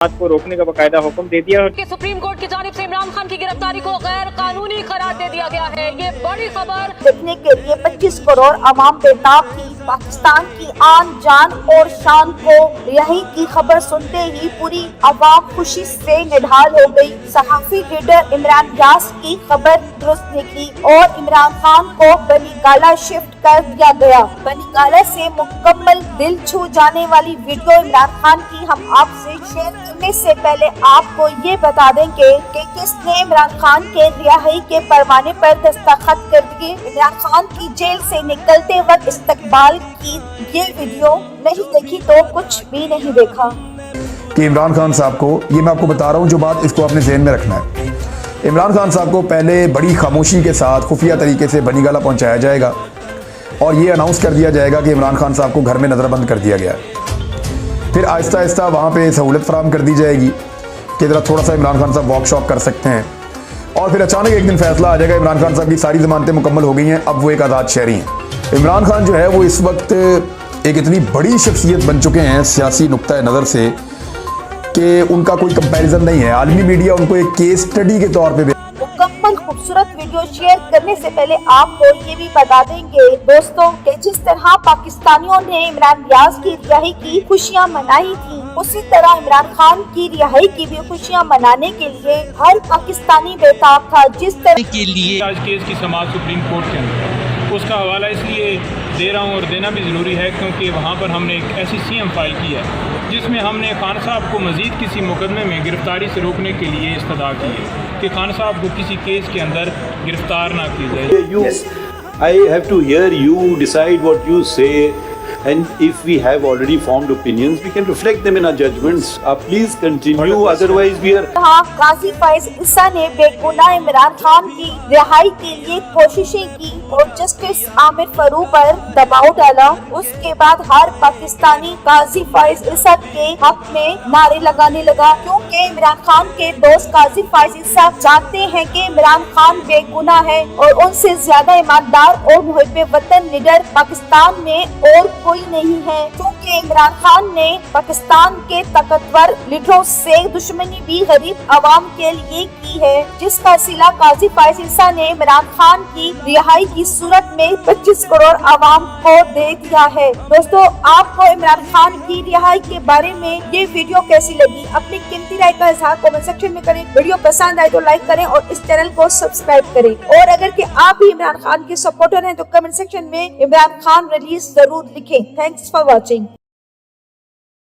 को रोकने का बकायदा हुक्म दे दिया। कि सुप्रीम कोर्ट की जानिब से इमरान खान की गिरफ्तारी को गैर कानूनी करार दे दिया गया है। ये बड़ी खबर देखने के लिए 25 करोड़ अवाम बेताब थी। पाकिस्तान की आन जान और शान को यही की खबर सुनते ही पूरी अवाम खुशी से निढाल हो गई। सहाफी लीडर इमरान व्यास की खबर दुरुस्त निकली और इमरान खान को बनीगाला शिफ्ट कर दिया गया। बनीगाला से मुकम्मल दिल छू जाने वाली वीडियो इमरान खान की हम आपसे शेयर करने से पहले आपको ये बता देंगे कि किसने इमरान खान के रिहाई के परवाने पर दस्तखत कर दिए। इमरान खान की जेल से निकलते वक्त इस्तकबाल की ये वीडियो नहीं देखी तो कुछ भी नहीं देखा। कि इमरान खान साहब को, ये मैं आपको बता रहा हूँ जो बात, इसको आपने ज़हन में रखना है। इमरान खान साहब को पहले बड़ी खामोशी के साथ खुफिया तरीके से बनीगाला पहुँचाया जाएगा और ये अनाउंस कर दिया जाएगा कि इमरान खान साहब को घर में नज़रबंद कर दिया गया है। फिर आहिस्ता आहिस्ता वहाँ पे सहूलत फराहम कर दी जाएगी कि ज़रा थोड़ा सा इमरान खान साहब वॉक कर सकते हैं, और फिर अचानक एक दिन फैसला आ जाएगा इमरान खान साहब की सारी ज़मानतें मुकम्मल हो गई हैं, अब वो एक आज़ाद शहरी हैं। इमरान खान जो है वो इस वक्त एक इतनी बड़ी शख्सियत बन चुके हैं सियासी नुक्ता नज़र से कि उनका कोई कंपैरिजन नहीं है। आलमी मीडिया उनको एक केस स्टडी के तौर पे मुकम्मल खूबसूरत वीडियो शेयर करने से पहले आपको ये भी बता देंगे दोस्तों कि जिस तरह पाकिस्तानियों ने इमरान व्यास की रिहाई की खुशियां मनाई थी, उसी तरह इमरान खान की रिहाई की भी खुशियां मनाने के लिए हर पाकिस्तानी बेताब था। जिस तरह के लिए आज केस की समाअत सुप्रीम कोर्ट के अंदर, उसका हवाला इसलिए दे रहा हूँ और देना भी ज़रूरी है क्योंकि वहाँ पर हमने एक ऐसी CM फाइल की है जिसमें हमने खान साहब को मज़ीद किसी मुकदमे में गिरफ्तारी से रोकने के लिए इस्तदा की है कि खान साहब को किसी केस के अंदर गिरफ्तार ना की जाए। I have to hear you decide what you say, and if we have already formed opinions, we can reflect them in our judgments. Please continue, otherwise we are. हाँ, गाजी फैज ईसा ने बेगुनाह इमरान खान की रिहाई के लिए कोशिशें की और जस्टिस आमिर फारूक पर दबाव डाला। उसके बाद हर पाकिस्तानी गाजी फैज ईसा के हक में नारे लगाने लगा, क्योंकि इमरान खान के दोस्त गाजी फैज ईसा जानते हैं कि इमरान खान बेगुनाह है और उनसे ज्यादा ईमानदार और मुहिब्बे वतन लीडर पाकिस्तान में और कोई नहीं है, क्योंकि इमरान खान ने पाकिस्तान के ताकतवर लीडरों से दुश्मनी भी गरीब आवाम के लिए की है, जिसका सिला गाजी फैज ईसा ने इमरान खान की रिहाई की सूरत में 25 करोड़ आवाम को दे दिया है। दोस्तों, आपको इमरान खान की रिहाई के बारे में ये वीडियो कैसी लगी? अपनी कीमती राय का इजहार कमेंट सेक्शन में करें। वीडियो पसंद आए तो लाइक करें और इस चैनल को सब्सक्राइब करें, और अगर कि आप भी इमरान खान के सपोर्टर हैं तो कमेंट सेक्शन में इमरान खान रिलीज जरूर लिखें। Thanks for watching.